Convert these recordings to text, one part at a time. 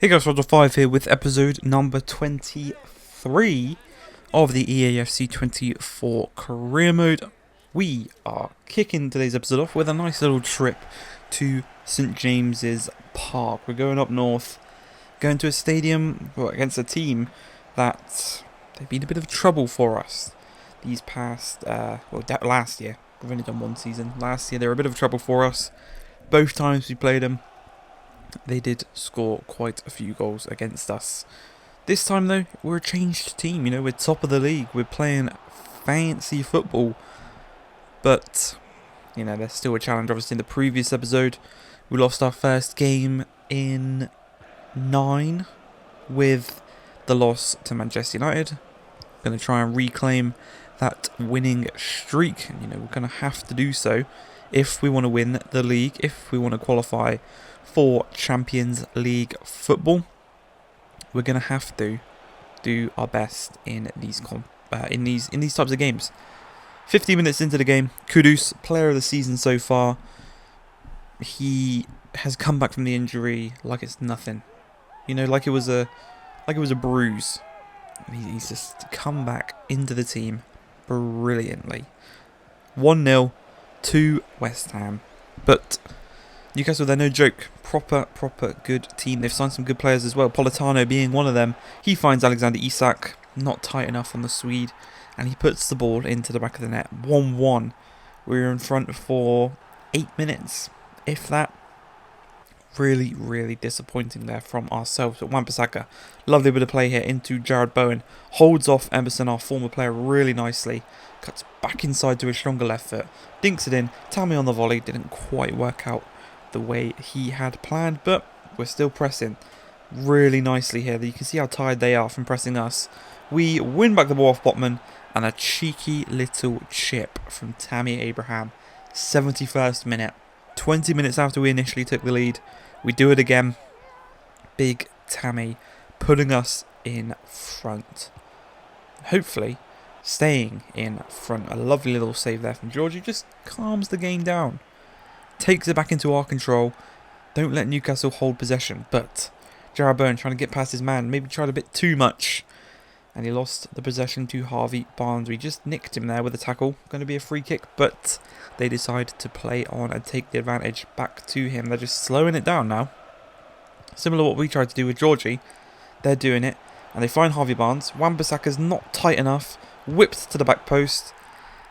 Hey guys, Roger5 here with episode number 23 of the EAFC 24 career mode. We are kicking today's episode off with a nice little trip to St James's Park. We're going up north, going to a stadium against a team that they've been a bit of trouble for us these past, last year. We've only done one season. Last year they were a bit of trouble for us. Both times we played them, they did score quite a few goals against us. This time though, we're a changed team, we're top of the league, we're playing fancy football. But, there's still a challenge. Obviously in the previous episode, we lost our first game in 9 with the loss to Manchester United. Going to try and reclaim that winning streak. We're going to have to do so if we want to win the league, if we want to qualify for Champions League football. We're going to have to do our best in these types of games. 50 minutes into the game, Kudus, player of the season so far. He has come back from the injury like it's nothing. Like it was a bruise. He's just come back into the team brilliantly. 1-0 to West Ham. But Newcastle, they're no joke. Proper good team. They've signed some good players as well. Politano being one of them. He finds Alexander Isak not tight enough on the Swede, and he puts the ball into the back of the net. 1-1. We're in front for 8 minutes, if that. Really disappointing there from ourselves. But Wan-Bissaka, lovely bit of play here into Jared Bowen. Holds off Emerson, our former player, really nicely. Cuts back inside to his stronger left foot. Dinks it in. Tammy on the volley. Didn't quite work out the way he had planned, but we're still pressing really nicely here. You can see how tired they are from pressing us. We win back the ball off Botman, and a cheeky little chip from Tammy Abraham. 71st minute. 20 minutes after we initially took the lead, we do it again. Big Tammy putting us in front. Hopefully staying in front. A lovely little save there from Georgie. Just calms the game down. Takes it back into our control. Don't let Newcastle hold possession. But Jared Bowen trying to get past his man. Maybe tried a bit too much. And he lost the possession to Harvey Barnes. We just nicked him there with a tackle. Going to be a free kick. But they decide to play on and take the advantage back to him. They're just slowing it down now. Similar to what we tried to do with Georgie. They're doing it. And they find Harvey Barnes. Wan-Bissaka's not tight enough. Whipped to the back post.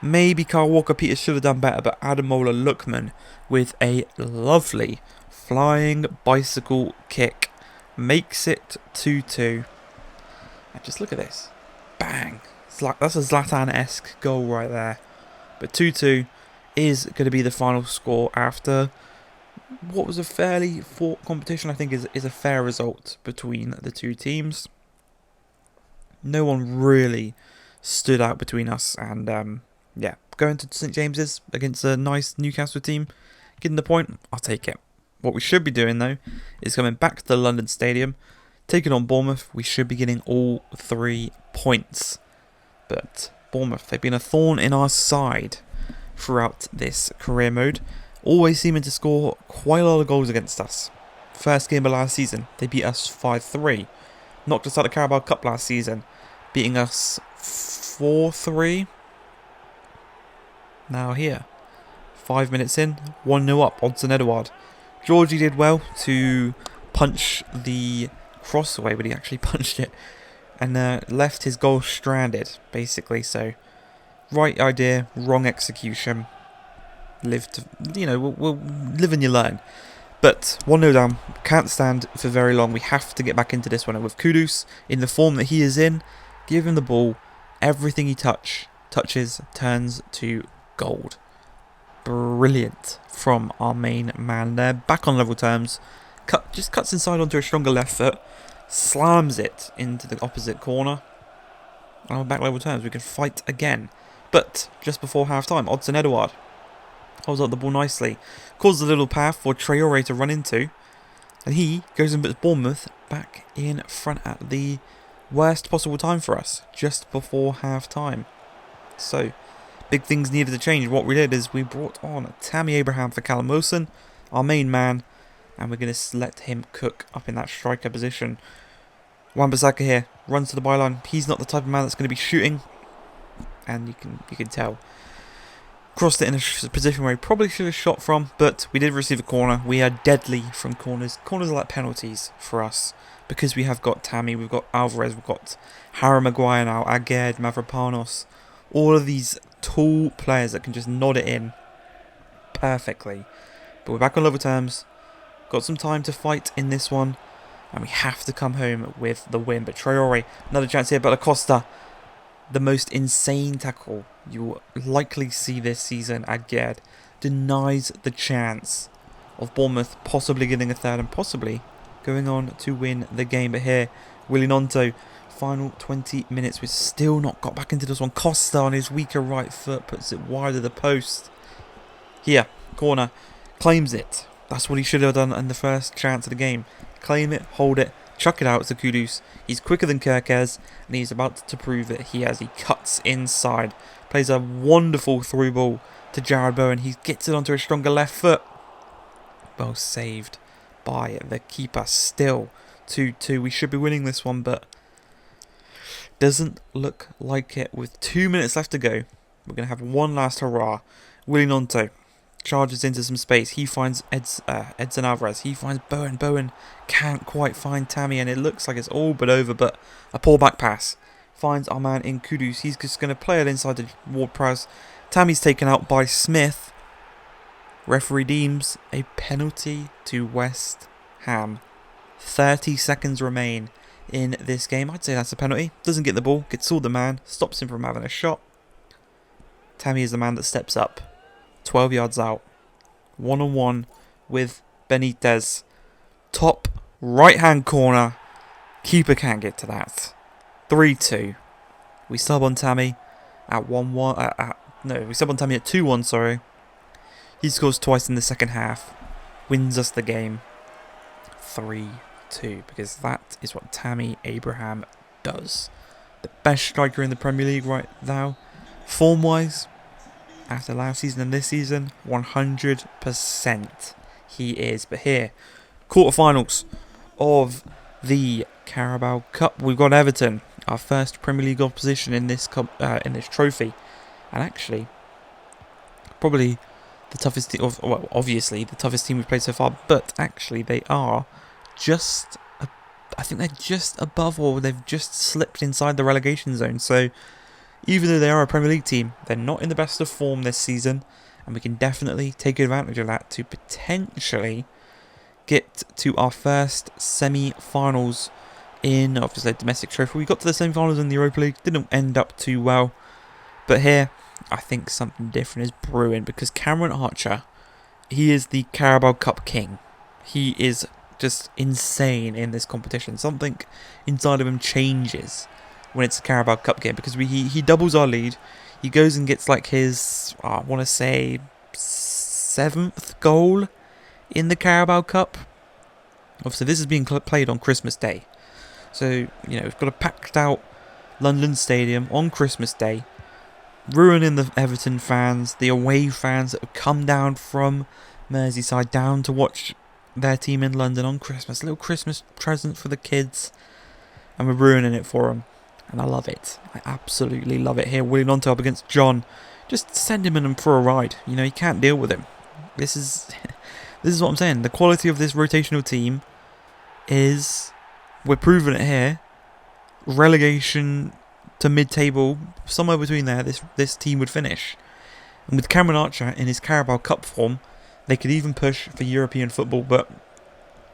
Maybe Kyle Walker-Peters should have done better, but Ademola Lookman with a lovely flying bicycle kick makes it 2-2. And just look at this. Bang. That's a Zlatan-esque goal right there. But 2-2 is going to be the final score after what was a fairly fought competition. I think is a fair result between the two teams. No one really stood out between us, and going to St James's against a nice Newcastle team, getting the point, I'll take it. What we should be doing though is coming back to the London Stadium, taking on Bournemouth. We should be getting all 3 points, but Bournemouth, they've been a thorn in our side throughout this career mode, always seeming to score quite a lot of goals against us. First game of last season, they beat us 5-3. Knocked us out of Carabao Cup last season, beating us 4-3. Now here, 5 minutes in, 1-0 up on St Edouard. Georgie did well to punch the cross away, but he actually punched it and left his goal stranded, basically. So, right idea, wrong execution. We'll live and you learn. But 1-0 down, can't stand for very long. We have to get back into this one. And with Kudus in the form that he is in, give him the ball. Everything he touches turns to gold. Brilliant from our main man there. Back on level terms. Just cuts inside onto a stronger left foot. Slams it into the opposite corner. And on back level terms, we can fight again. But just before half time, Odsonne Edouard holds up the ball nicely. Causes a little path for Traore to run into. And he goes and puts Bournemouth back in front at the worst possible time for us. Just before half time. So, big things needed to change. What we did is we brought on Tammy Abraham for Callum Wilson, our main man. and we're going to let him cook up in that striker position. Wan-Bissaka here runs to the byline. He's not the type of man that's going to be shooting, and you can tell. Crossed it in a position where he probably should have shot from, but we did receive a corner. We are deadly from corners. Corners are like penalties for us because we have got Tammy, we've got Alvarez, we've got Harry Maguire now, Aged, Mavropanos. All of these tall players that can just nod it in perfectly. But we're back on level terms. Got some time to fight in this one, and we have to come home with the win. But Traore, another chance here, but Acosta, the most insane tackle you will likely see this season. Aged denies the chance of Bournemouth possibly getting a third and possibly going on to win the game. But here, Willy Gnonto, final 20 minutes, we've still not got back into this one. Costa on his weaker right foot puts it wide of the post. Here, corner, claims it. That's what he should have done in the first chance of the game. Claim it, hold it, chuck it out to Kudus. He's quicker than Kirkez, and he's about to prove that he has. He cuts inside, plays a wonderful through ball to Jared Bowen. He gets it onto a stronger left foot. Well saved by the keeper. Still 2-2. We should be winning this one, but doesn't look like it. With 2 minutes left to go, we're going to have one last hurrah. Willy Gnonto charges into some space. He finds Edson Alvarez. He finds Bowen. Bowen can't quite find Tammy, and it looks like it's all but over, but a poor back pass finds our man in Kudus. He's just going to play it inside the Ward-Prowse. Tammy's taken out by Smith. Referee deems a penalty to West Ham. 30 seconds remain in this game. I'd say that's a penalty. Doesn't get the ball, gets all the man, stops him from having a shot. Tammy is the man that steps up. 12 yards out. 1-on-1 with Benitez. Top right-hand corner. Keeper can't get to that. 3-2. We sub on Tammy at 1-1. No, we sub on Tammy at 2-1, sorry. He scores twice in the second half. Wins us the game. 3-2. Because that is what Tammy Abraham does. The best striker in the Premier League right now. Form-wise, after last season and this season, 100% he is. But here, quarterfinals of the Carabao Cup. We've got Everton, our first Premier League opposition in this trophy, and actually, probably the toughest team. Well, obviously the toughest team we've played so far. But actually, they are just. I think they're just above, or they've just slipped inside the relegation zone. So, even though they are a Premier League team, they're not in the best of form this season, and we can definitely take advantage of that to potentially get to our first semi-finals in, obviously, a domestic trophy. We got to the semi-finals in the Europa League, didn't end up too well, but here, I think something different is brewing, because Cameron Archer, he is the Carabao Cup king. He is just insane in this competition. Something inside of him changes when it's a Carabao Cup game, because he doubles our lead. He goes and gets like his, I want to say, 7th goal in the Carabao Cup. Obviously, this is being played on Christmas Day. So, we've got a packed out London Stadium on Christmas Day, ruining the Everton fans, the away fans that have come down from Merseyside down to watch their team in London on Christmas. A little Christmas present for the kids, and we're ruining it for them. And I love it. I absolutely love it. Here, Willy Gnonto up against John. Just send him in for a ride. He can't deal with him. This is what I'm saying. The quality of this rotational team is, we're proving it here. Relegation to mid-table, somewhere between there, this team would finish. And with Cameron Archer in his Carabao Cup form, they could even push for European football. But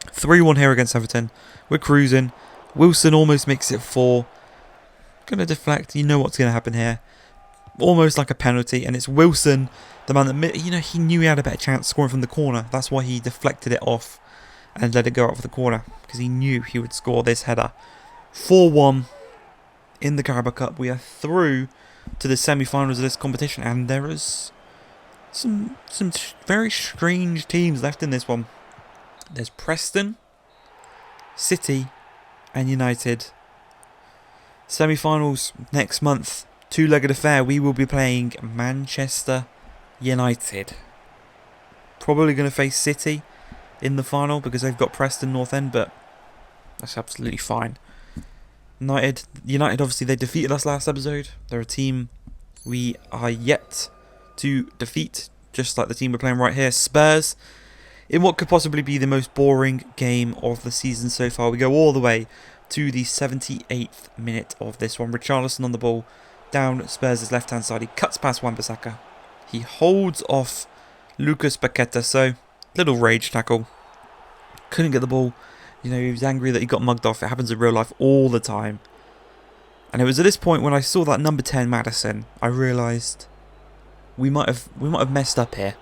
3-1 here against Everton. We're cruising. Wilson almost makes it 4. Going to deflect. You know what's going to happen here. Almost like a penalty. And it's Wilson, the man that, he knew he had a better chance scoring from the corner. That's why he deflected it off and let it go out for the corner, because he knew he would score this header. 4-1 in the Carabao Cup. We are through to the semi-finals of this competition, and there is some very strange teams left in this one. There's Preston, City, and United. Semi-finals next month, 2-legged affair. We will be playing Manchester United. Probably going to face City, in the final because they've got Preston North End, but that's absolutely fine. United obviously they defeated us last episode. They're a team we are yet to defeat, just like the team we're playing right here, Spurs. In what could possibly be the most boring game of the season so far, we go all the way to the 78th minute of this one. Richarlison on the ball, down Spurs' left-hand side. He cuts past Wan-Bissaka. He holds off Lucas Paqueta, so little rage tackle. Couldn't get the ball. You know, he was angry that he got mugged off. It happens in real life all the time. And it was at this point when I saw that number 10 Maddison, I realised we might have messed up here.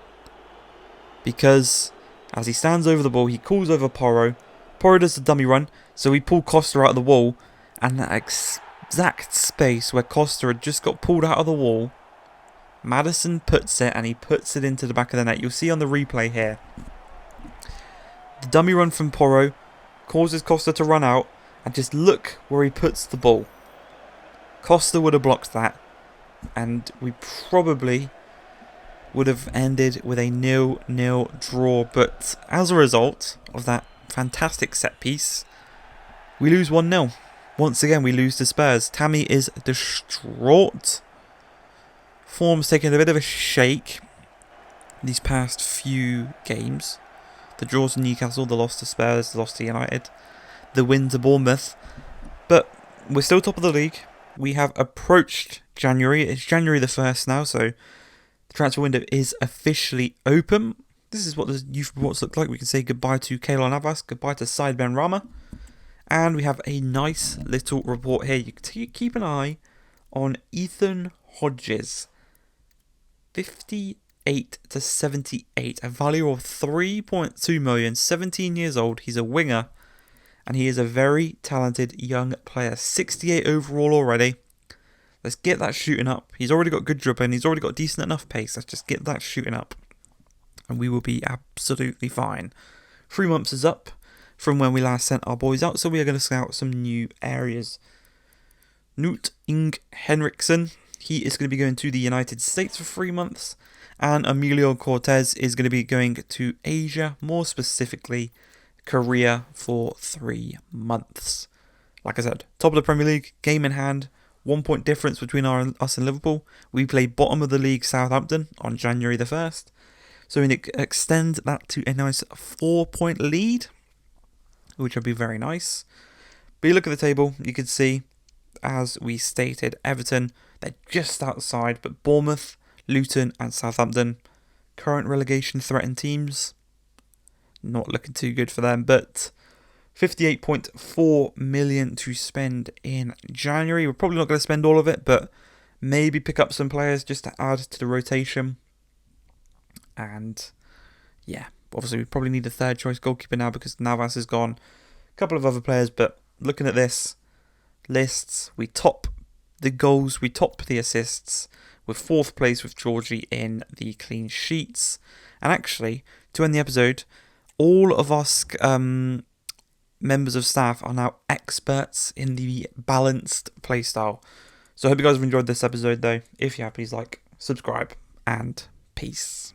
Because as he stands over the ball, he calls over Porro. Porro does the dummy run, so we pull Costa out of the wall, and that exact space where Costa had just got pulled out of the wall, Maddison puts it, and he puts it into the back of the net. You'll see on the replay here. The dummy run from Porro causes Costa to run out, and just look where he puts the ball. Costa would have blocked that, and we probably would have ended with a 0-0 draw. But as a result of that fantastic set piece, we lose 1-0. Once again, we lose to Spurs. Tammy is distraught. Form's taken a bit of a shake these past few games. The draws to Newcastle, the loss to Spurs, the loss to United, the win to Bournemouth. But we're still top of the league. We have approached January. It's January the 1st now, so the transfer window is officially open. This is what the youth reports look like. We can say goodbye to Keylor Navas, goodbye to Said Ben Rama. And we have a nice little report here. You can keep an eye on Ethan Hodges. 58 to 78, a value of 3.2 million, 17 years old. He's a winger, and he is a very talented young player. 68 overall already. Let's get that shooting up. He's already got good dribbling. He's already got decent enough pace. Let's just get that shooting up, and we will be absolutely fine. 3 months is up from when we last sent our boys out, so we are going to scout some new areas. Knut Ing Henriksen, he is going to be going to the United States for 3 months, and Emilio Cortez is going to be going to Asia, more specifically Korea, for 3 months. Like I said, top of the Premier League, game in hand, 1 point difference between us and Liverpool. We play bottom of the league Southampton on January the 1st, so we extend that to a nice 4-point lead, which would be very nice. But you look at the table, you can see, as we stated, Everton, they're just outside, but Bournemouth, Luton and Southampton, current relegation threatened teams, not looking too good for them. But 58.4 million to spend in January. We're probably not going to spend all of it, but maybe pick up some players just to add to the rotation. And yeah, obviously we probably need a third choice goalkeeper now because Navas is gone. A couple of other players, but looking at this lists, we top the goals, we top the assists, with 4th place with Georgie in the clean sheets. And actually, to end the episode, all of our members of staff are now experts in the balanced playstyle. So I hope you guys have enjoyed this episode though. If you have, please like, subscribe, and peace.